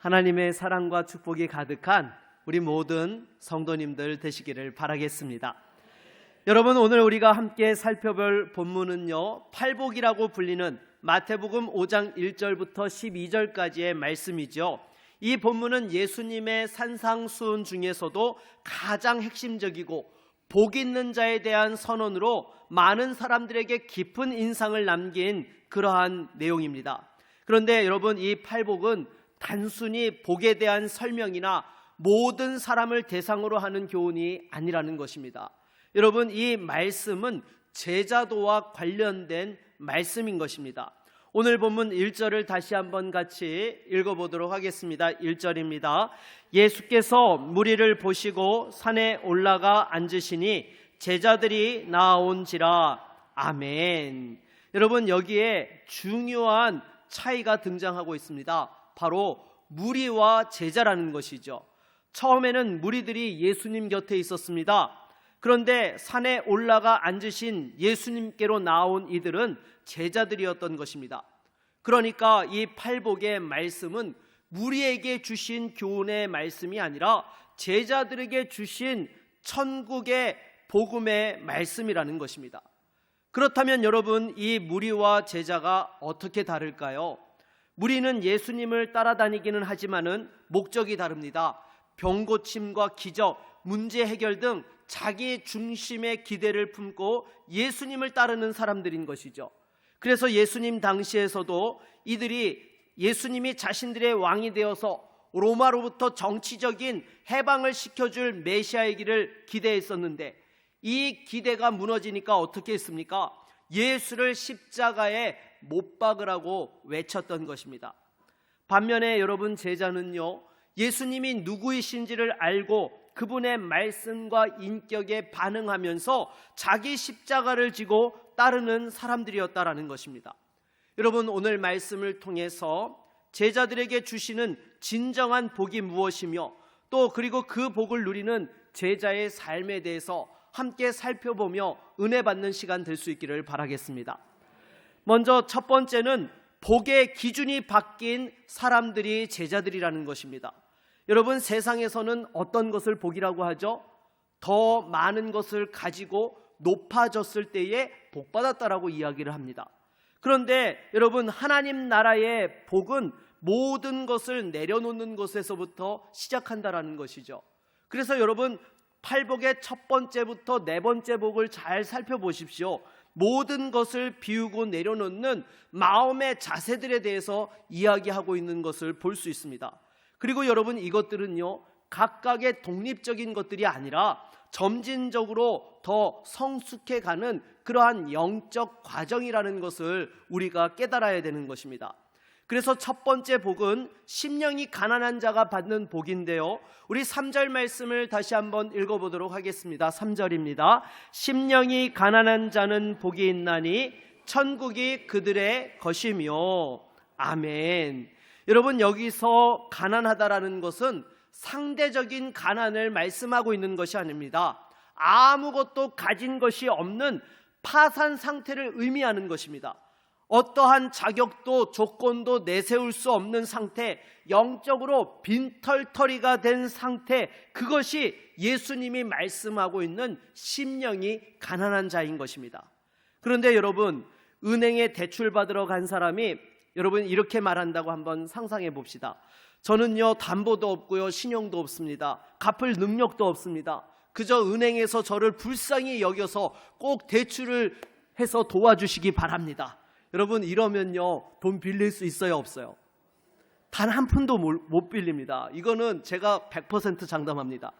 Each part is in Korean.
하나님의 사랑과 축복이 가득한 우리 모든 성도님들 되시기를 바라겠습니다. 여러분, 오늘 우리가 함께 살펴볼 본문은요, 팔복이라고 불리는 마태복음 5장 1절부터 12절까지의 말씀이죠. 이 본문은 예수님의 산상수훈 중에서도 가장 핵심적이고 복 있는 자에 대한 선언으로 많은 사람들에게 깊은 인상을 남긴 그러한 내용입니다. 그런데 여러분, 이 팔복은 단순히 복에 대한 설명이나 모든 사람을 대상으로 하는 교훈이 아니라는 것입니다. 여러분, 이 말씀은 제자도와 관련된 말씀인 것입니다. 오늘 본문 1절을 다시 한번 같이 읽어보도록 하겠습니다. 1절입니다. 예수께서 무리를 보시고 산에 올라가 앉으시니 제자들이 나아온지라. 아멘. 여러분, 여기에 중요한 차이가 등장하고 있습니다. 바로 무리와 제자라는 것이죠. 처음에는 무리들이 예수님 곁에 있었습니다. 그런데 산에 올라가 앉으신 예수님께로 나온 이들은 제자들이었던 것입니다. 그러니까 이 팔복의 말씀은 무리에게 주신 교훈의 말씀이 아니라 제자들에게 주신 천국의 복음의 말씀이라는 것입니다. 그렇다면 여러분, 이 무리와 제자가 어떻게 다를까요? 무리는 예수님을 따라다니기는 하지만은 목적이 다릅니다. 병고침과 기적, 문제 해결 등 자기 중심의 기대를 품고 예수님을 따르는 사람들인 것이죠. 그래서 예수님 당시에서도 이들이 예수님이 자신들의 왕이 되어서 로마로부터 정치적인 해방을 시켜줄 메시아이기를 기대했었는데, 이 기대가 무너지니까 어떻게 했습니까? 예수를 십자가에 못 박으라고 외쳤던 것입니다. 반면에 여러분, 제자는요, 예수님이 누구이신지를 알고 그분의 말씀과 인격에 반응하면서 자기 십자가를 지고 따르는 사람들이었다라는 것입니다. 여러분, 오늘 말씀을 통해서 제자들에게 주시는 진정한 복이 무엇이며 또 그리고 그 복을 누리는 제자의 삶에 대해서 함께 살펴보며 은혜 받는 시간 될 수 있기를 바라겠습니다. 먼저 첫 번째는 복의 기준이 바뀐 사람들이 제자들이라는 것입니다. 여러분, 세상에서는 어떤 것을 복이라고 하죠? 더 많은 것을 가지고 높아졌을 때에 복받았다라고 이야기를 합니다. 그런데 여러분, 하나님 나라의 복은 모든 것을 내려놓는 것에서부터 시작한다라는 것이죠. 그래서 여러분, 팔복의 첫 번째부터 네 번째 복을 잘 살펴보십시오. 모든 것을 비우고 내려놓는 마음의 자세들에 대해서 이야기하고 있는 것을 볼 수 있습니다. 그리고 여러분, 이것들은요, 각각의 독립적인 것들이 아니라 점진적으로 더 성숙해가는 그러한 영적 과정이라는 것을 우리가 깨달아야 되는 것입니다. 그래서 첫 번째 복은 심령이 가난한 자가 받는 복인데요, 우리 3절 말씀을 다시 한번 읽어보도록 하겠습니다. 3절입니다. 심령이 가난한 자는 복이 있나니 천국이 그들의 것이며. 아멘. 여러분, 여기서 가난하다라는 것은 상대적인 가난을 말씀하고 있는 것이 아닙니다. 아무것도 가진 것이 없는 파산 상태를 의미하는 것입니다. 어떠한 자격도 조건도 내세울 수 없는 상태, 영적으로 빈털터리가 된 상태, 그것이 예수님이 말씀하고 있는 심령이 가난한 자인 것입니다. 그런데 여러분, 은행에 대출 받으러 간 사람이 여러분 이렇게 말한다고 한번 상상해 봅시다. 저는요, 담보도 없고요, 신용도 없습니다. 갚을 능력도 없습니다. 그저 은행에서 저를 불쌍히 여겨서 꼭 대출을 해서 도와주시기 바랍니다. 여러분, 이러면요, 돈 빌릴 수 있어요, 없어요? 단 한 푼도 못 빌립니다. 이거는 제가 100% 장담합니다.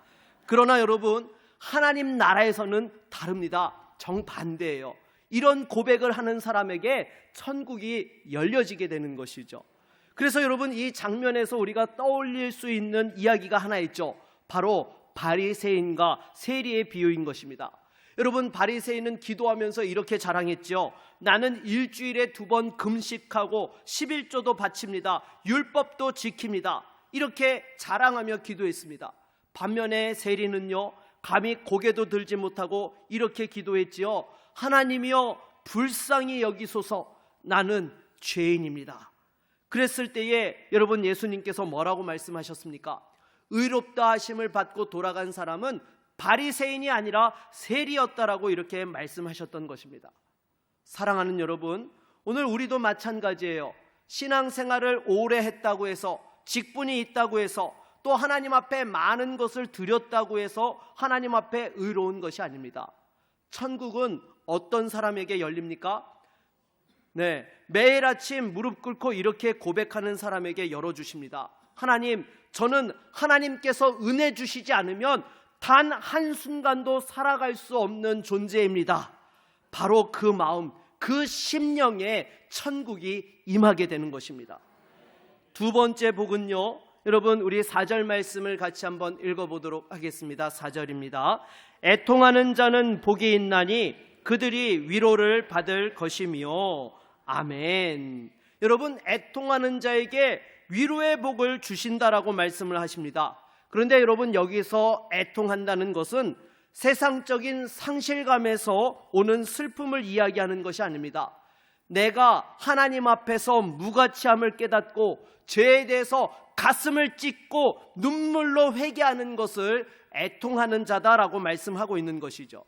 그러나 여러분, 하나님 나라에서는 다릅니다. 정반대예요. 이런 고백을 하는 사람에게 천국이 열려지게 되는 것이죠. 그래서 여러분, 이 장면에서 우리가 떠올릴 수 있는 이야기가 하나 있죠. 바로 바리새인과 세리의 비유인 것입니다. 여러분, 바리새인은 기도하면서 이렇게 자랑했죠. 나는 일주일에 2번 금식하고 11조도 바칩니다. 율법도 지킵니다. 이렇게 자랑하며 기도했습니다. 반면에 세리는요, 감히 고개도 들지 못하고 이렇게 기도했지요. 하나님이여, 불쌍히 여기소서. 나는 죄인입니다. 그랬을 때에 여러분 예수님께서 뭐라고 말씀하셨습니까? 의롭다 하심을 받고 돌아간 사람은 바리새인이 아니라 세리였다라고 이렇게 말씀하셨던 것입니다. 사랑하는 여러분, 오늘 우리도 마찬가지예요. 신앙생활을 오래 했다고 해서, 직분이 있다고 해서, 또 하나님 앞에 많은 것을 드렸다고 해서 하나님 앞에 의로운 것이 아닙니다. 천국은 어떤 사람에게 열립니까? 네, 매일 아침 무릎 꿇고 이렇게 고백하는 사람에게 열어주십니다. 하나님, 저는 하나님께서 은혜 주시지 않으면 단 한순간도 살아갈 수 없는 존재입니다. 바로 그 마음, 그 심령에 천국이 임하게 되는 것입니다. 두 번째 복은요, 여러분 우리 4절 말씀을 같이 한번 읽어보도록 하겠습니다. 4절입니다. 애통하는 자는 복이 있나니 그들이 위로를 받을 것이며. 아멘. 여러분, 애통하는 자에게 위로의 복을 주신다라고 말씀을 하십니다. 그런데 여러분, 여기서 애통한다는 것은 세상적인 상실감에서 오는 슬픔을 이야기하는 것이 아닙니다. 내가 하나님 앞에서 무가치함을 깨닫고 죄에 대해서 가슴을 찢고 눈물로 회개하는 것을 애통하는 자다라고 말씀하고 있는 것이죠.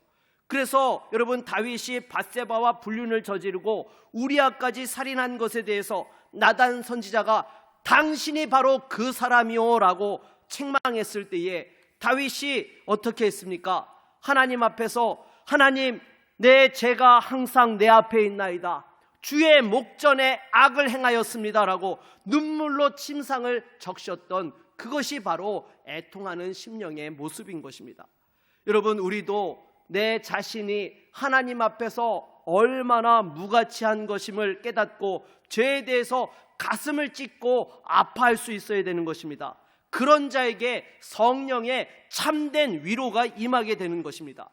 그래서 여러분, 다윗이 밧세바와 불륜을 저지르고 우리아까지 살인한 것에 대해서 나단 선지자가 당신이 바로 그 사람이요 라고 책망했을 때에 다윗이 어떻게 했습니까? 하나님 앞에서, 하나님, 내 죄가 항상 내 앞에 있나이다. 주의 목전에 악을 행하였습니다라고 눈물로 침상을 적셨던 그것이 바로 애통하는 심령의 모습인 것입니다. 여러분, 우리도 내 자신이 하나님 앞에서 얼마나 무가치한 것임을 깨닫고 죄에 대해서 가슴을 찢고 아파할 수 있어야 되는 것입니다. 그런 자에게 성령의 참된 위로가 임하게 되는 것입니다.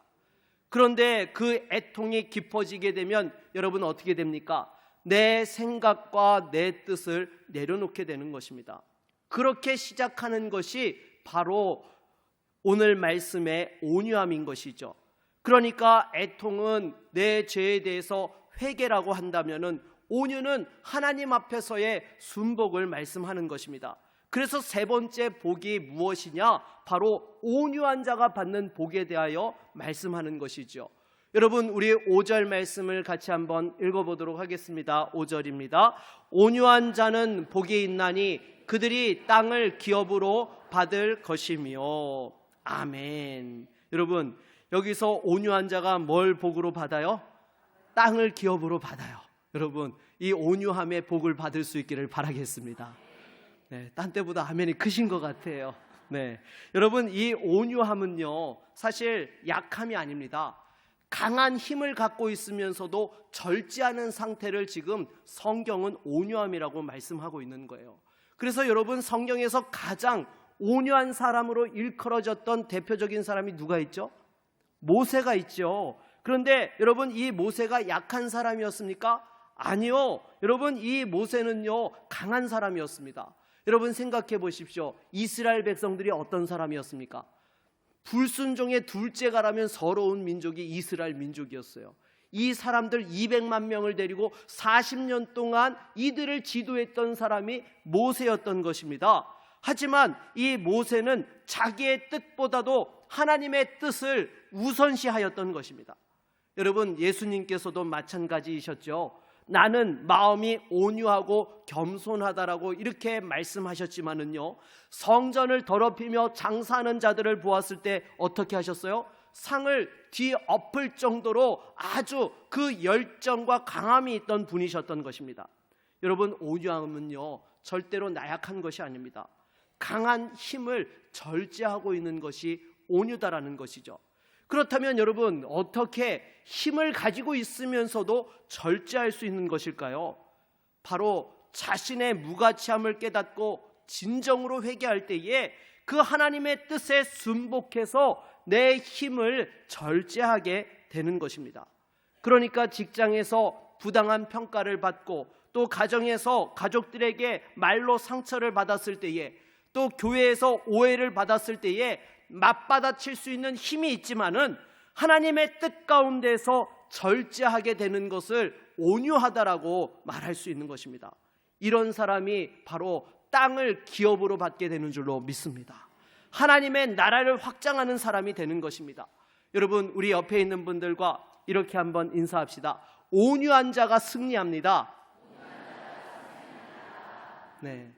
그런데 그 애통이 깊어지게 되면 여러분 어떻게 됩니까? 내 생각과 내 뜻을 내려놓게 되는 것입니다. 그렇게 시작하는 것이 바로 오늘 말씀의 온유함인 것이죠. 그러니까 애통은 내 죄에 대해서 회개라고 한다면은, 온유는 하나님 앞에서의 순복을 말씀하는 것입니다. 그래서 세 번째 복이 무엇이냐? 바로 온유한 자가 받는 복에 대하여 말씀하는 것이죠. 여러분, 우리 5절 말씀을 같이 한번 읽어보도록 하겠습니다. 5절입니다. 온유한 자는 복이 있나니 그들이 땅을 기업으로 받을 것이며. 아멘. 여러분, 여기서 온유한 자가 뭘 복으로 받아요? 땅을 기업으로 받아요. 여러분, 이 온유함의 복을 받을 수 있기를 바라겠습니다. 네, 딴 때보다 아멘이 크신 것 같아요. 네, 여러분, 이 온유함은요, 사실 약함이 아닙니다. 강한 힘을 갖고 있으면서도 절제하는 상태를 지금 성경은 온유함이라고 말씀하고 있는 거예요. 그래서 여러분, 성경에서 가장 온유한 사람으로 일컬어졌던 대표적인 사람이 누가 있죠? 모세가 있죠. 그런데 여러분, 이 모세가 약한 사람이었습니까? 아니요. 여러분, 이 모세는요, 강한 사람이었습니다. 여러분, 생각해 보십시오. 이스라엘 백성들이 어떤 사람이었습니까? 불순종의 둘째가라면 서러운 민족이 이스라엘 민족이었어요. 이 사람들 200만 명을 데리고 40년 동안 이들을 지도했던 사람이 모세였던 것입니다. 하지만 이 모세는 자기의 뜻보다도 하나님의 뜻을 우선시하였던 것입니다. 여러분, 예수님께서도 마찬가지이셨죠. 나는 마음이 온유하고 겸손하다라고 이렇게 말씀하셨지만은요, 성전을 더럽히며 장사하는 자들을 보았을 때 어떻게 하셨어요? 상을 뒤엎을 정도로 아주 그 열정과 강함이 있던 분이셨던 것입니다. 여러분, 온유함은요, 절대로 나약한 것이 아닙니다. 강한 힘을 절제하고 있는 것이 온유다라는 것이죠. 그렇다면 여러분, 어떻게 힘을 가지고 있으면서도 절제할 수 있는 것일까요? 바로 자신의 무가치함을 깨닫고 진정으로 회개할 때에 그 하나님의 뜻에 순복해서 내 힘을 절제하게 되는 것입니다. 그러니까 직장에서 부당한 평가를 받고, 또 가정에서 가족들에게 말로 상처를 받았을 때에, 또 교회에서 오해를 받았을 때에 맞받아칠 수 있는 힘이 있지만은 하나님의 뜻 가운데서 절제하게 되는 것을 온유하다라고 말할 수 있는 것입니다. 이런 사람이 바로 땅을 기업으로 받게 되는 줄로 믿습니다. 하나님의 나라를 확장하는 사람이 되는 것입니다. 여러분, 우리 옆에 있는 분들과 이렇게 한번 인사합시다. 온유한 자가 승리합니다. 네,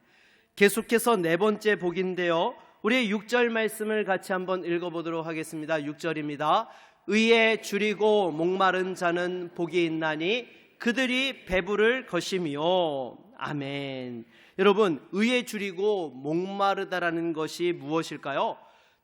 계속해서 네 번째 복인데요, 우리 6절 말씀을 같이 한번 읽어보도록 하겠습니다. 6절입니다. 의에 줄이고 목마른 자는 복이 있나니 그들이 배부를 것이며. 아멘. 여러분, 의에 줄이고 목마르다라는 것이 무엇일까요?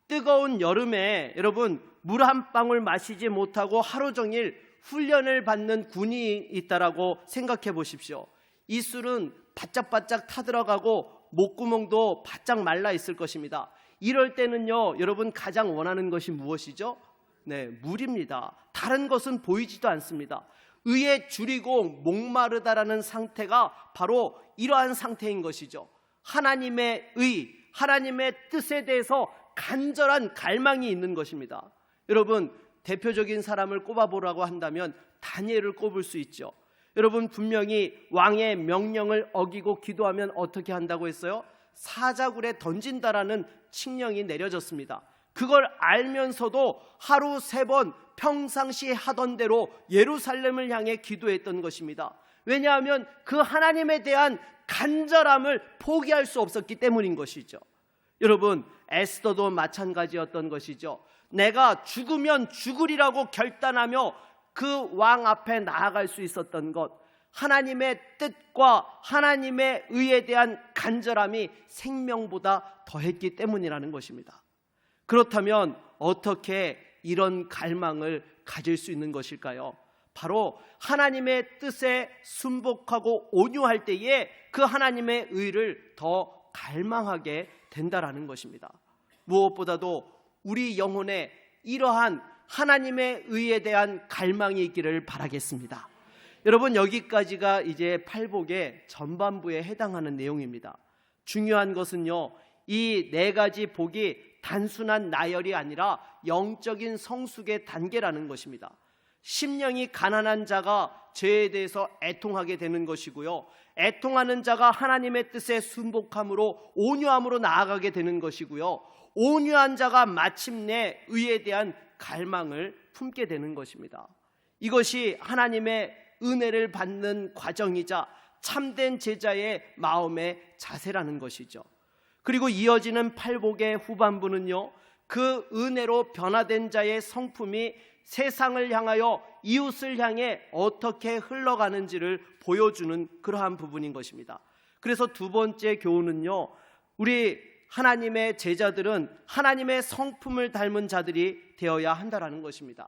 뜨거운 여름에 여러분 물 한 방울 마시지 못하고 하루 종일 훈련을 받는 군이 있다라고 생각해 보십시오. 이 술은 바짝바짝 타들어가고 목구멍도 바짝 말라 있을 것입니다. 이럴 때는요, 여러분 가장 원하는 것이 무엇이죠? 네, 물입니다. 다른 것은 보이지도 않습니다. 의에 줄이고 목마르다라는 상태가 바로 이러한 상태인 것이죠. 하나님의 의, 하나님의 뜻에 대해서 간절한 갈망이 있는 것입니다. 여러분, 대표적인 사람을 꼽아보라고 한다면 다니엘을 꼽을 수 있죠. 여러분, 분명히 왕의 명령을 어기고 기도하면 어떻게 한다고 했어요? 사자굴에 던진다라는 칙령이 내려졌습니다. 그걸 알면서도 하루 3번 평상시 하던 대로 예루살렘을 향해 기도했던 것입니다. 왜냐하면 그 하나님에 대한 간절함을 포기할 수 없었기 때문인 것이죠. 여러분, 에스더도 마찬가지였던 것이죠. 내가 죽으면 죽으리라고 결단하며 그 왕 앞에 나아갈 수 있었던 것, 하나님의 뜻과 하나님의 의에 대한 간절함이 생명보다 더했기 때문이라는 것입니다. 그렇다면 어떻게 이런 갈망을 가질 수 있는 것일까요? 바로 하나님의 뜻에 순복하고 온유할 때에 그 하나님의 의를 더 갈망하게 된다라는 것입니다. 무엇보다도 우리 영혼에 이러한 하나님의 의에 대한 갈망이 있기를 바라겠습니다. 여러분, 여기까지가 이제 팔복의 전반부에 해당하는 내용입니다. 중요한 것은요, 이 4가지 복이 단순한 나열이 아니라 영적인 성숙의 단계라는 것입니다. 심령이 가난한 자가 죄에 대해서 애통하게 되는 것이고요, 애통하는 자가 하나님의 뜻에 순복함으로 온유함으로 나아가게 되는 것이고요, 온유한 자가 마침내 의에 대한 갈망을 품게 되는 것입니다. 이것이 하나님의 은혜를 받는 과정이자 참된 제자의 마음의 자세라는 것이죠. 그리고 이어지는 팔복의 후반부는요, 그 은혜로 변화된 자의 성품이 세상을 향하여 이웃을 향해 어떻게 흘러가는지를 보여주는 그러한 부분인 것입니다. 그래서 두 번째 교훈은요, 우리 하나님의 제자들은 하나님의 성품을 닮은 자들이 되어야 한다라는 것입니다.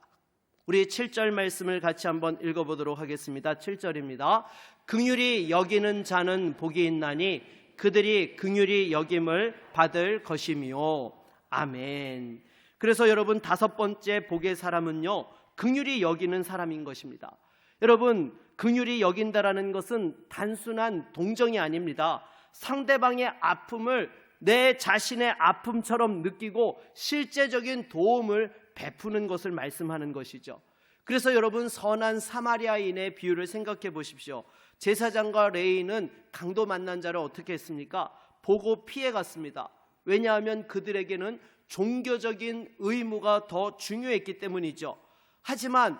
우리 7절 말씀을 같이 한번 읽어보도록 하겠습니다. 7절입니다. 긍휼히 여기는 자는 복이 있나니 그들이 긍휼히 여김을 받을 것이며. 아멘. 그래서 여러분, 5번째 복의 사람은요, 긍휼히 여기는 사람인 것입니다. 여러분, 긍휼히 여긴다라는 것은 단순한 동정이 아닙니다. 상대방의 아픔을 내 자신의 아픔처럼 느끼고 실제적인 도움을 베푸는 것을 말씀하는 것이죠. 그래서 여러분, 선한 사마리아인의 비유를 생각해 보십시오. 제사장과 레위인은 강도 만난 자를 어떻게 했습니까? 보고 피해갔습니다. 왜냐하면 그들에게는 종교적인 의무가 더 중요했기 때문이죠. 하지만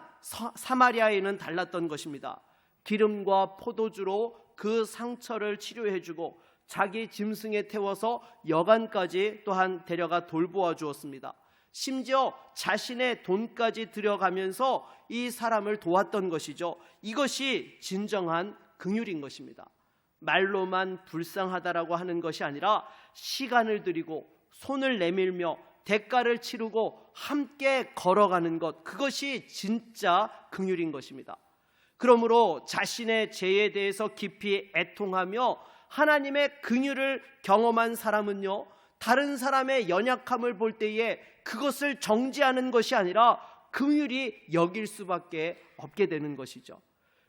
사마리아인은 달랐던 것입니다. 기름과 포도주로 그 상처를 치료해주고 자기 짐승에 태워서 여관까지 또한 데려가 돌보아 주었습니다. 심지어 자신의 돈까지 들여가면서 이 사람을 도왔던 것이죠. 이것이 진정한 긍휼인 것입니다. 말로만 불쌍하다라고 하는 것이 아니라 시간을 들이고 손을 내밀며 대가를 치르고 함께 걸어가는 것, 그것이 진짜 긍휼인 것입니다. 그러므로 자신의 죄에 대해서 깊이 애통하며 하나님의 긍휼을 경험한 사람은요, 다른 사람의 연약함을 볼 때에 그것을 정죄하는 것이 아니라 긍휼히 여길 수밖에 없게 되는 것이죠.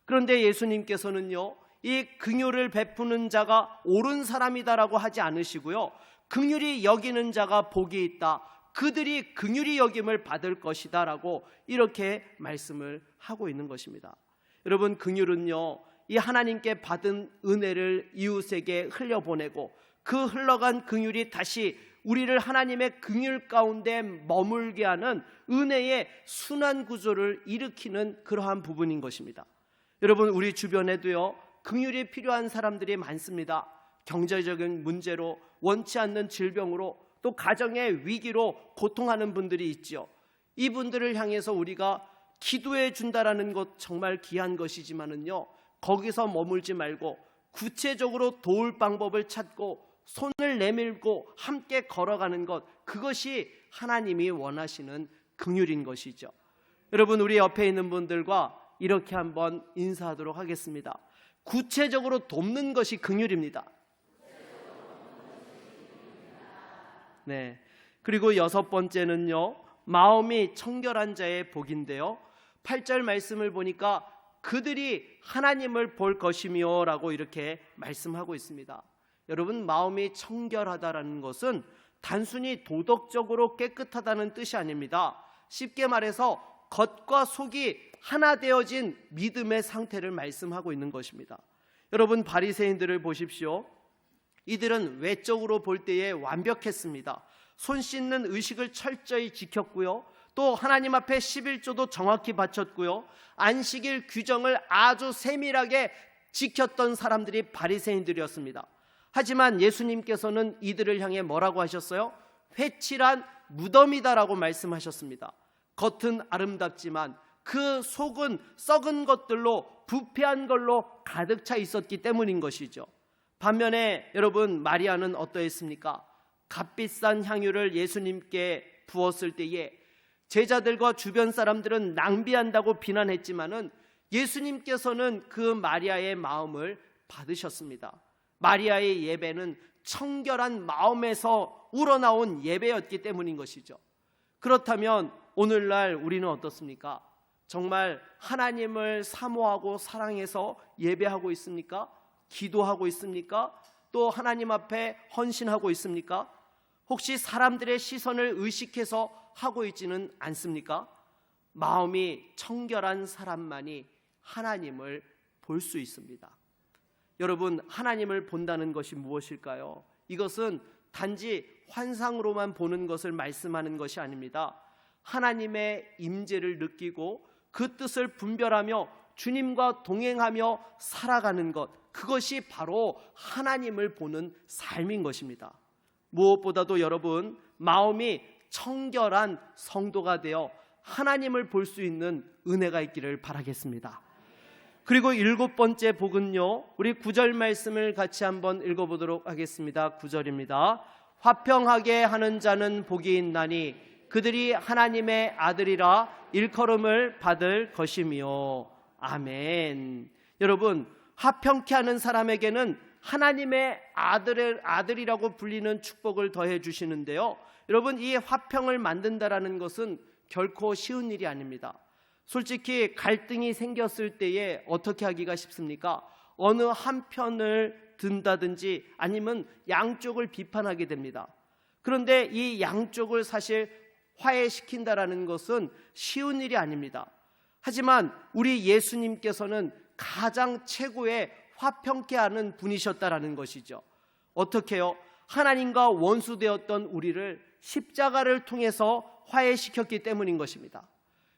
그런데 예수님께서는요, 이 긍휼을 베푸는 자가 옳은 사람이다라고 하지 않으시고요, 긍휼히 여기는 자가 복이 있다, 그들이 긍휼히 여김을 받을 것이다 라고 이렇게 말씀을 하고 있는 것입니다. 여러분, 긍휼은요, 이 하나님께 받은 은혜를 이웃에게 흘려보내고 그 흘러간 긍휼이 다시 우리를 하나님의 긍휼 가운데 머물게 하는 은혜의 순환 구조를 일으키는 그러한 부분인 것입니다. 여러분, 우리 주변에도요, 긍휼이 필요한 사람들이 많습니다. 경제적인 문제로, 원치 않는 질병으로, 또 가정의 위기로 고통하는 분들이 있죠. 이분들을 향해서 우리가 기도해 준다라는 것 정말 귀한 것이지만은요, 거기서 머물지 말고 구체적으로 도울 방법을 찾고 손을 내밀고 함께 걸어가는 것, 그것이 하나님이 원하시는 긍휼인 것이죠. 여러분, 우리 옆에 있는 분들과 이렇게 한번 인사하도록 하겠습니다. 구체적으로 돕는 것이 긍휼입니다. 네. 그리고 6번째는요, 마음이 청결한 자의 복인데요, 8절 말씀을 보니까 그들이 하나님을 볼 것이며 라고 이렇게 말씀하고 있습니다. 여러분, 마음이 청결하다라는 것은 단순히 도덕적으로 깨끗하다는 뜻이 아닙니다. 쉽게 말해서 겉과 속이 하나 되어진 믿음의 상태를 말씀하고 있는 것입니다. 여러분, 바리새인들을 보십시오. 이들은 외적으로 볼 때에 완벽했습니다. 손 씻는 의식을 철저히 지켰고요, 또 하나님 앞에 11조도 정확히 바쳤고요, 안식일 규정을 아주 세밀하게 지켰던 사람들이 바리새인들이었습니다. 하지만 예수님께서는 이들을 향해 뭐라고 하셨어요? 회칠한 무덤이다라고 말씀하셨습니다. 겉은 아름답지만 그 속은 썩은 것들로, 부패한 걸로 가득 차 있었기 때문인 것이죠. 반면에 여러분, 마리아는 어떠했습니까? 값비싼 향유를 예수님께 부었을 때에 제자들과 주변 사람들은 낭비한다고 비난했지만은 예수님께서는 그 마리아의 마음을 받으셨습니다. 마리아의 예배는 청결한 마음에서 우러나온 예배였기 때문인 것이죠. 그렇다면 오늘날 우리는 어떻습니까? 정말 하나님을 사모하고 사랑해서 예배하고 있습니까? 기도하고 있습니까? 또 하나님 앞에 헌신하고 있습니까? 혹시 사람들의 시선을 의식해서 하고 있지는 않습니까? 마음이 청결한 사람만이 하나님을 볼 수 있습니다. 여러분, 하나님을 본다는 것이 무엇일까요? 이것은 단지 환상으로만 보는 것을 말씀하는 것이 아닙니다. 하나님의 임재를 느끼고 그 뜻을 분별하며 주님과 동행하며 살아가는 것, 그것이 바로 하나님을 보는 삶인 것입니다. 무엇보다도 여러분, 마음이 청결한 성도가 되어 하나님을 볼 수 있는 은혜가 있기를 바라겠습니다. 그리고 7번째 복은요, 우리 9절 말씀을 같이 한번 읽어보도록 하겠습니다. 9절입니다. 화평하게 하는 자는 복이 있나니 그들이 하나님의 아들이라 일컬음을 받을 것이며. 아멘. 여러분, 화평케 하는 사람에게는 하나님의 아들이라고 불리는 축복을 더해 주시는데요, 여러분, 이 화평을 만든다라는 것은 결코 쉬운 일이 아닙니다. 솔직히 갈등이 생겼을 때에 어떻게 하기가 쉽습니까? 어느 한편을 든다든지 아니면 양쪽을 비판하게 됩니다. 그런데 이 양쪽을 사실 화해시킨다라는 것은 쉬운 일이 아닙니다. 하지만 우리 예수님께서는 가장 최고의 화평케 하는 분이셨다라는 것이죠. 어떻게요? 하나님과 원수되었던 우리를 십자가를 통해서 화해시켰기 때문인 것입니다.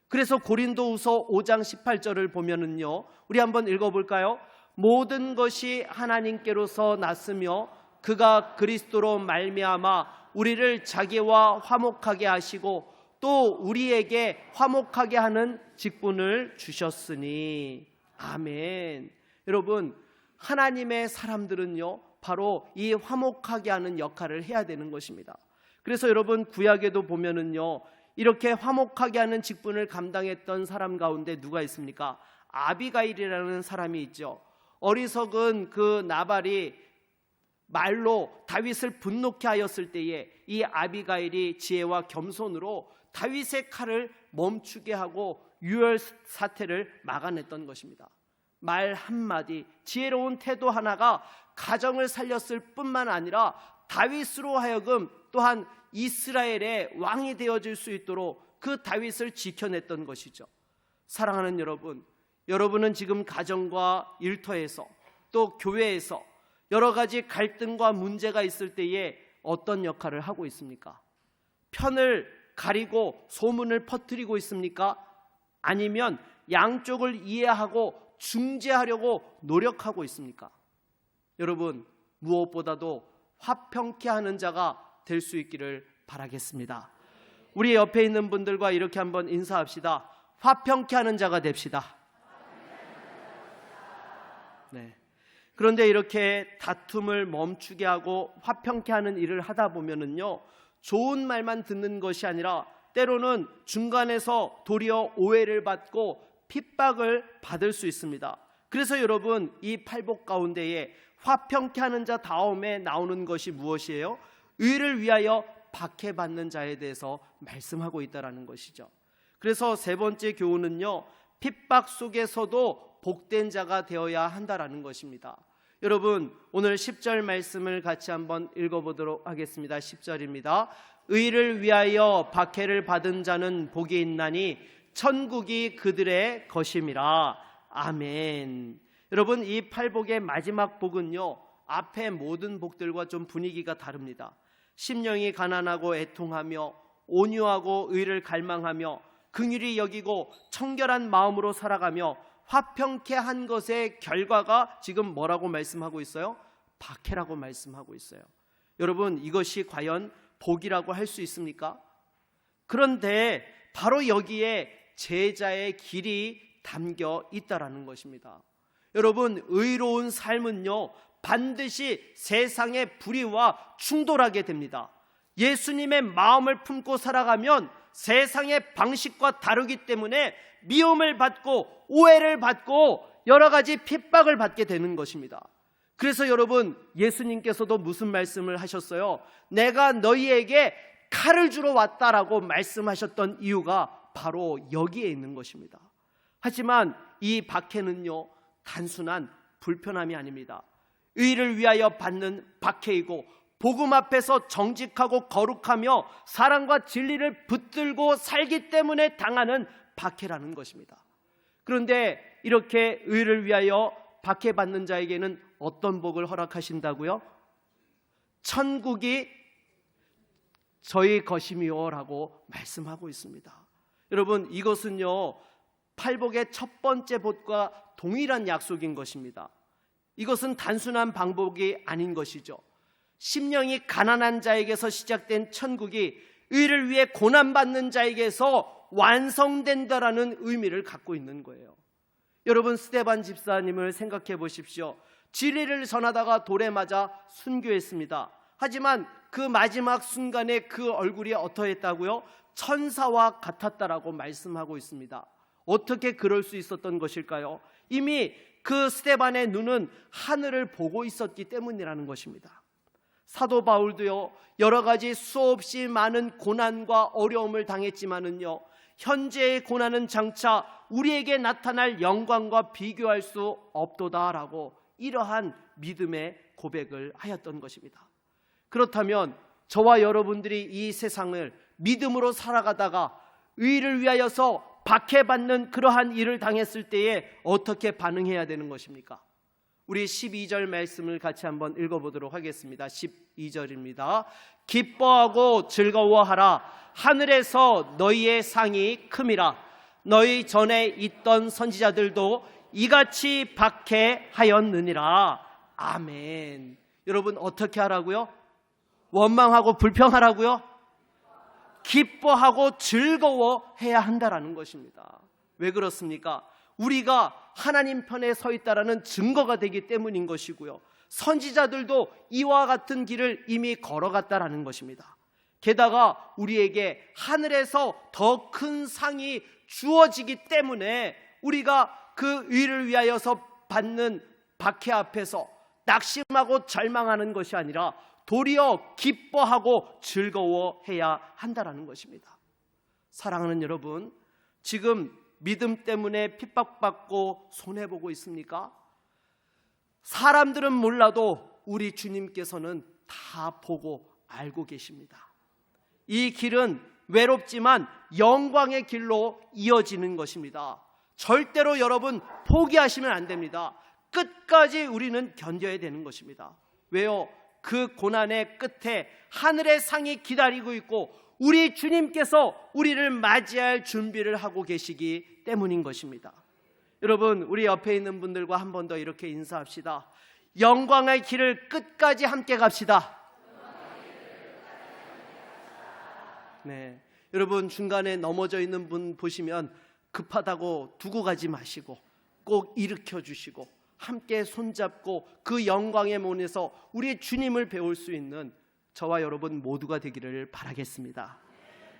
그래서 고린도후서 5장 18절을 보면은요, 우리 한번 읽어볼까요? 모든 것이 하나님께로서 났으며 그가 그리스도로 말미암아 우리를 자기와 화목하게 하시고 또 우리에게 화목하게 하는 직분을 주셨으니. 아멘. 여러분, 하나님의 사람들은요, 바로 이 화목하게 하는 역할을 해야 되는 것입니다. 그래서 여러분, 구약에도 보면은요, 이렇게 화목하게 하는 직분을 감당했던 사람 가운데 누가 있습니까? 아비가일이라는 사람이 있죠. 어리석은 그 나발이 말로 다윗을 분노케 하였을 때에 이 아비가일이 지혜와 겸손으로 다윗의 칼을 멈추게 하고 유혈 사태를 막아냈던 것입니다. 말 한마디, 지혜로운 태도 하나가 가정을 살렸을 뿐만 아니라 다윗으로 하여금 또한 이스라엘의 왕이 되어질 수 있도록 그 다윗을 지켜냈던 것이죠. 사랑하는 여러분, 여러분은 지금 가정과 일터에서 또 교회에서 여러 가지 갈등과 문제가 있을 때에 어떤 역할을 하고 있습니까? 편을 가리고 소문을 퍼뜨리고 있습니까? 아니면 양쪽을 이해하고 중재하려고 노력하고 있습니까? 여러분, 무엇보다도 화평케 하는 자가 될 수 있기를 바라겠습니다. 우리 옆에 있는 분들과 이렇게 한번 인사합시다. 화평케 하는 자가 됩시다. 네. 그런데 이렇게 다툼을 멈추게 하고 화평케 하는 일을 하다 보면은요, 좋은 말만 듣는 것이 아니라 때로는 중간에서 도리어 오해를 받고 핍박을 받을 수 있습니다. 그래서 여러분, 이 팔복 가운데에 화평케 하는 자 다음에 나오는 것이 무엇이에요? 의를 위하여 박해받는 자에 대해서 말씀하고 있다는 것이죠. 그래서 세 번째 교훈은요, 핍박 속에서도 복된 자가 되어야 한다라는 것입니다. 여러분, 오늘 10절 말씀을 같이 한번 읽어보도록 하겠습니다. 10절입니다. 의를 위하여 박해를 받은 자는 복이 있나니 천국이 그들의 것임이라. 아멘. 여러분, 이 팔복의 마지막 복은요, 앞에 모든 복들과 좀 분위기가 다릅니다. 심령이 가난하고 애통하며 온유하고 의를 갈망하며 긍휼히 여기고 청결한 마음으로 살아가며 화평케 한 것의 결과가 지금 뭐라고 말씀하고 있어요? 박해라고 말씀하고 있어요. 여러분, 이것이 과연 복이라고 할 수 있습니까? 그런데 바로 여기에 제자의 길이 담겨 있다라는 것입니다. 여러분, 의로운 삶은요, 반드시 세상의 불의와 충돌하게 됩니다. 예수님의 마음을 품고 살아가면 세상의 방식과 다르기 때문에 미움을 받고 오해를 받고 여러 가지 핍박을 받게 되는 것입니다. 그래서 여러분, 예수님께서도 무슨 말씀을 하셨어요? 내가 너희에게 칼을 주러 왔다라고 말씀하셨던 이유가 바로 여기에 있는 것입니다. 하지만 이 박해는요, 단순한 불편함이 아닙니다. 의를 위하여 받는 박해이고 복음 앞에서 정직하고 거룩하며 사랑과 진리를 붙들고 살기 때문에 당하는 박해라는 것입니다. 그런데 이렇게 의를 위하여 박해받는 자에게는 어떤 복을 허락하신다고요? 천국이 저희 것이미요 라고 말씀하고 있습니다. 여러분, 이것은요, 팔복의 첫 번째 복과 동일한 약속인 것입니다. 이것은 단순한 방법이 아닌 것이죠. 심령이 가난한 자에게서 시작된 천국이 의를 위해 고난받는 자에게서 완성된다라는 의미를 갖고 있는 거예요. 여러분, 스데반 집사님을 생각해 보십시오. 진리를 전하다가 돌에 맞아 순교했습니다. 하지만 그 마지막 순간에 그 얼굴이 어떠했다고요? 천사와 같았다라고 말씀하고 있습니다. 어떻게 그럴 수 있었던 것일까요? 이미 그 스데반의 눈은 하늘을 보고 있었기 때문이라는 것입니다. 사도 바울도요, 여러 가지 수없이 많은 고난과 어려움을 당했지만은요, 현재의 고난은 장차 우리에게 나타날 영광과 비교할 수 없도다라고 이러한 믿음의 고백을 하였던 것입니다. 그렇다면 저와 여러분들이 이 세상을 믿음으로 살아가다가 의를 위하여서 박해받는 그러한 일을 당했을 때에 어떻게 반응해야 되는 것입니까? 우리 12절 말씀을 같이 한번 읽어보도록 하겠습니다. 12절입니다. 기뻐하고 즐거워하라. 하늘에서 너희의 상이 큼이라. 너희 전에 있던 선지자들도 이같이 박해하였느니라. 아멘. 여러분, 어떻게 하라고요? 원망하고 불평하라고요? 기뻐하고 즐거워해야 한다라는 것입니다. 왜 그렇습니까? 우리가 하나님 편에 서 있다라는 증거가 되기 때문인 것이고요, 선지자들도 이와 같은 길을 이미 걸어갔다라는 것입니다. 게다가 우리에게 하늘에서 더 큰 상이 주어지기 때문에 우리가 그 의를 위하여서 받는 박해 앞에서 낙심하고 절망하는 것이 아니라 도리어 기뻐하고 즐거워해야 한다라는 것입니다. 사랑하는 여러분, 지금 믿음 때문에 핍박받고 손해보고 있습니까? 사람들은 몰라도 우리 주님께서는 다 보고 알고 계십니다. 이 길은 외롭지만 영광의 길로 이어지는 것입니다. 절대로 여러분 포기하시면 안 됩니다. 끝까지 우리는 견뎌야 되는 것입니다. 왜요? 그 고난의 끝에 하늘의 상이 기다리고 있고 우리 주님께서 우리를 맞이할 준비를 하고 계시기 때문인 것입니다. 여러분, 우리 옆에 있는 분들과 한 번 더 이렇게 인사합시다. 영광의 길을 끝까지 함께 갑시다. 네, 여러분 중간에 넘어져 있는 분 보시면 급하다고 두고 가지 마시고 꼭 일으켜 주시고 함께 손잡고 그 영광의 문에서 우리 주님을 배울 수 있는 저와 여러분 모두가 되기를 바라겠습니다.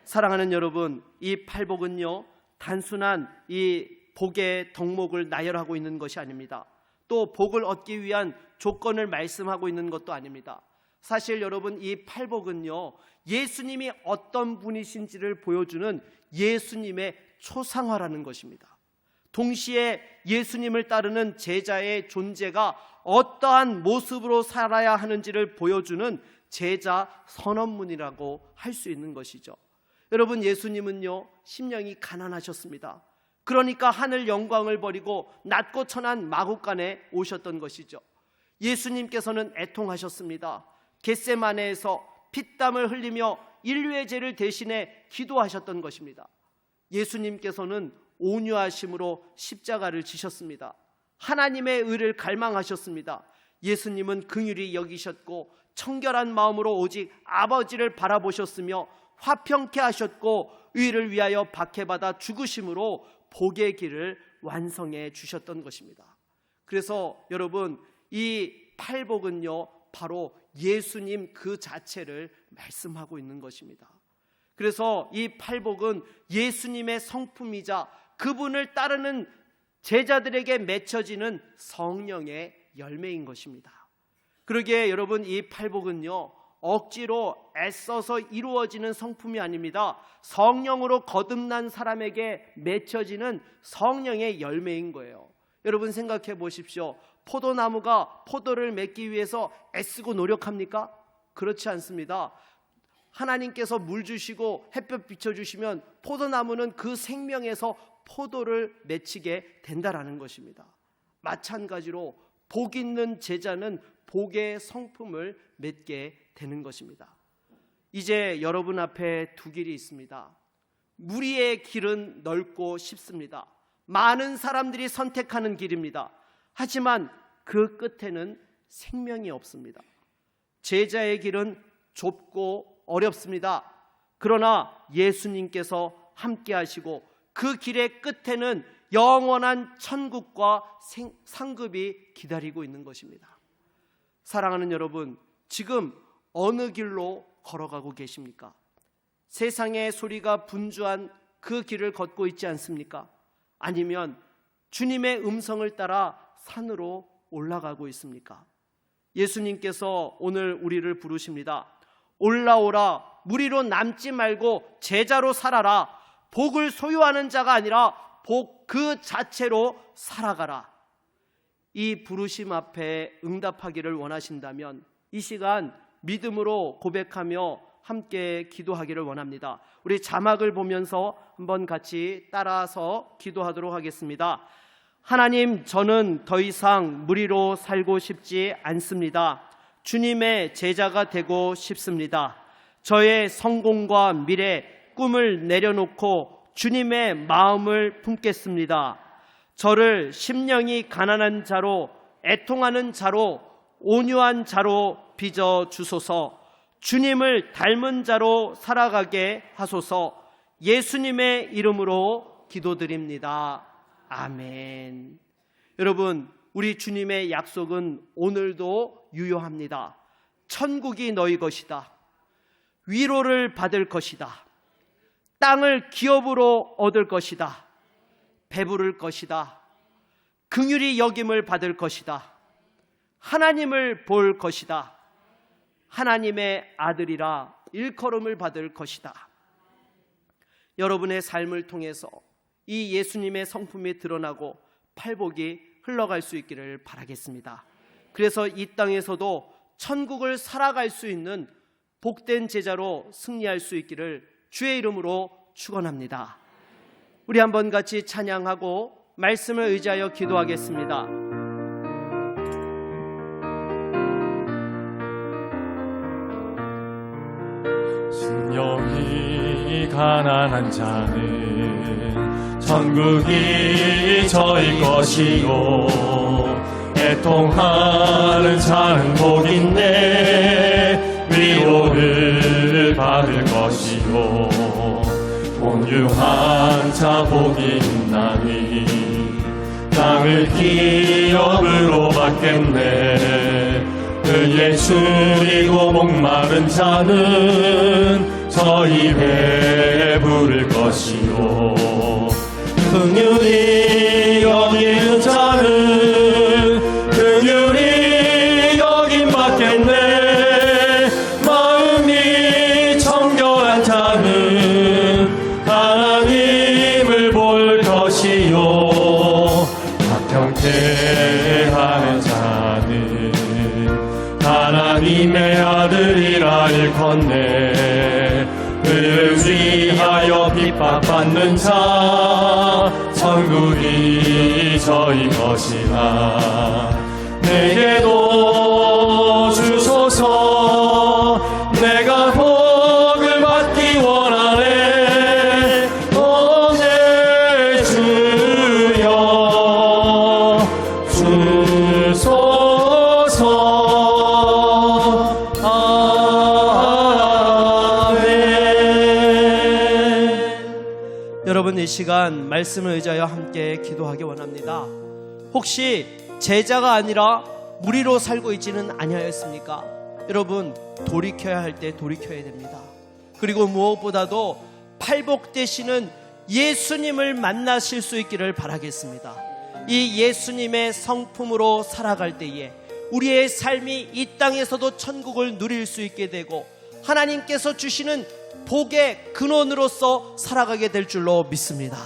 사랑하는 여러분, 이 팔복은요 단순한 이 복의 덕목을 나열하고 있는 것이 아닙니다. 또 복을 얻기 위한 조건을 말씀하고 있는 것도 아닙니다. 사실 여러분, 이 팔복은요 예수님이 어떤 분이신지를 보여주는 예수님의 초상화라는 것입니다. 동시에 예수님을 따르는 제자의 존재가 어떠한 모습으로 살아야 하는지를 보여주는 제자 선언문이라고 할 수 있는 것이죠. 여러분, 예수님은요 심령이 가난하셨습니다. 그러니까 하늘 영광을 버리고 낮고 천한 마국간에 오셨던 것이죠. 예수님께서는 애통하셨습니다. 겟세마네에서 피땀을 흘리며 인류의 죄를 대신해 기도하셨던 것입니다. 예수님께서는 온유하심으로 십자가를 지셨습니다. 하나님의 의를 갈망하셨습니다. 예수님은 긍휼히 여기셨고 청결한 마음으로 오직 아버지를 바라보셨으며 화평케 하셨고 의를 위하여 박해받아 죽으심으로 복의 길을 완성해 주셨던 것입니다. 그래서 여러분, 이 팔복은요 바로 예수님 그 자체를 말씀하고 있는 것입니다. 그래서 이 팔복은 예수님의 성품이자 그분을 따르는 제자들에게 맺혀지는 성령의 열매인 것입니다. 그러기에 여러분, 이 팔복은요 억지로 애써서 이루어지는 성품이 아닙니다. 성령으로 거듭난 사람에게 맺혀지는 성령의 열매인 거예요. 여러분 생각해 보십시오. 포도나무가 포도를 맺기 위해서 애쓰고 노력합니까? 그렇지 않습니다. 하나님께서 물 주시고 햇볕 비춰주시면 포도나무는 그 생명에서 포도를 맺히게 된다라는 것입니다. 마찬가지로 복 있는 제자는 복의 성품을 맺게 되는 것입니다. 이제 여러분 앞에 두 길이 있습니다. 무리의 길은 넓고 쉽습니다. 많은 사람들이 선택하는 길입니다. 하지만 그 끝에는 생명이 없습니다. 제자의 길은 좁고 어렵습니다. 그러나 예수님께서 함께 하시고 그 길의 끝에는 영원한 천국과 상급이 기다리고 있는 것입니다. 사랑하는 여러분, 지금 어느 길로 걸어가고 계십니까? 세상의 소리가 분주한 그 길을 걷고 있지 않습니까? 아니면 주님의 음성을 따라 산으로 올라가고 있습니까? 예수님께서 오늘 우리를 부르십니다. 올라오라, 무리로 남지 말고 제자로 살아라. 복을 소유하는 자가 아니라 복 그 자체로 살아가라. 이 부르심 앞에 응답하기를 원하신다면 이 시간 믿음으로 고백하며 함께 기도하기를 원합니다. 우리 자막을 보면서 한번 같이 따라서 기도하도록 하겠습니다. 하나님, 저는 더 이상 무리로 살고 싶지 않습니다. 주님의 제자가 되고 싶습니다. 저의 성공과 미래, 꿈을 내려놓고 주님의 마음을 품겠습니다. 저를 심령이 가난한 자로, 애통하는 자로, 온유한 자로 빚어 주소서. 주님을 닮은 자로 살아가게 하소서. 예수님의 이름으로 기도드립니다. 아멘. 여러분, 우리 주님의 약속은 오늘도 유효합니다. 천국이 너희 것이다. 위로를 받을 것이다. 땅을 기업으로 얻을 것이다. 배부를 것이다. 긍휼히 여김을 받을 것이다. 하나님을 볼 것이다. 하나님의 아들이라 일컬음을 받을 것이다. 여러분의 삶을 통해서 이 예수님의 성품이 드러나고 팔복이 흘러갈 수 있기를 바라겠습니다. 그래서 이 땅에서도 천국을 살아갈 수 있는 복된 제자로 승리할 수 있기를 주의 이름으로 축원합니다. 우리 한번 같이 찬양하고 말씀을 의지하여 기도하겠습니다. 심령이 가난한 자는 천국이 저희 것이요, 애통하는 자는 복인데 위로를 받을 것이요, 온유한 자 복이 있나니 땅을 기업으로 받겠네. 그의 줄이고 목마른 자는 저희 배에 부를 것이요, 긍휼히 여기는 자는 긍휼히 여김 받겠네. 마음이 청결한 자는 하나님을 볼 것이요, 박형태하는 자는 하나님의 아들이라 일컫네. 그를 위하여 핍박받는 자 천국이 저희 것이라. 내게도 주소서. 내가 복을 받기 원하네. 오 내 주여 주소서. 여러분, 이 시간 말씀을 의지하여 함께 기도하기 원합니다. 혹시 제자가 아니라 무리로 살고 있지는 아니하였습니까? 여러분, 돌이켜야 할 때 돌이켜야 됩니다. 그리고 무엇보다도 팔복 되시는 예수님을 만나실 수 있기를 바라겠습니다. 이 예수님의 성품으로 살아갈 때에 우리의 삶이 이 땅에서도 천국을 누릴 수 있게 되고 하나님께서 주시는 복의 근원으로서 살아가게 될 줄로 믿습니다.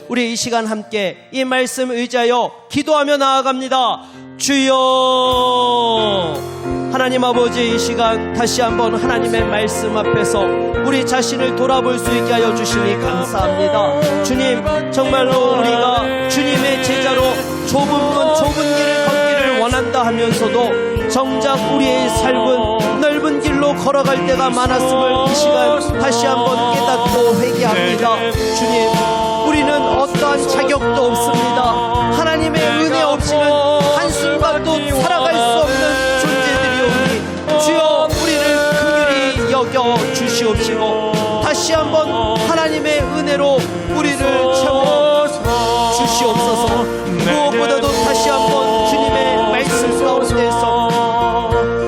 우리 이 시간 함께 이 말씀 의지하여 기도하며 나아갑니다. 주여, 하나님 아버지, 이 시간 다시 한번 하나님의 말씀 앞에서 우리 자신을 돌아볼 수 있게 하여 주시니 감사합니다. 주님, 정말로 우리가 주님의 제자로 좁은 문 좁은 길을 걷기를 원한다 하면서도 정작 우리의 삶은 넓은 길로 걸어갈 때가 많았음을 이 시간 다시 한번 깨닫고 회개합니다. 주님, 우리는 어떠한 자격도 없습니다. 하나님의 은혜 없이는 한순간도 살아갈 수 없는 존재들이오니 주여, 우리를 긍휼히 여겨 주시옵시고 다시 한번 하나님의 은혜로 우리를 채워 주시옵소서. 무엇보다도 다시 한번 주님의 말씀 가운데서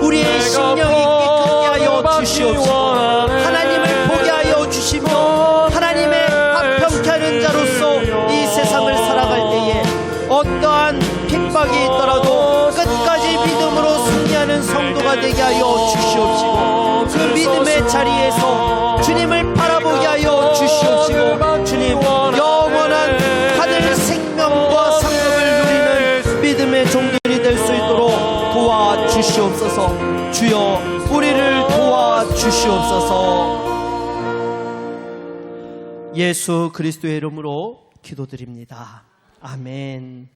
우리의 심령이 깨끗게 하여 주시옵시고 하나님을 보게 하여 주시며 하나님의 합평케 하는 자로서 이 세상을 살아갈 때에 어떠한 핍박이 있더라도 끝까지 믿음으로 승리하는 성도가 되게 하여 주시옵시고 그 믿음의 자리에서 주님을 바라보게 하여 주시옵시고 주님, 영원한 하늘 생명과 상급을 누리는 믿음의 종들이 될 수 있도록 도와주시옵소서. 주여, 우리를 도와주시옵소서. 예수 그리스도의 이름으로 기도드립니다. 아멘.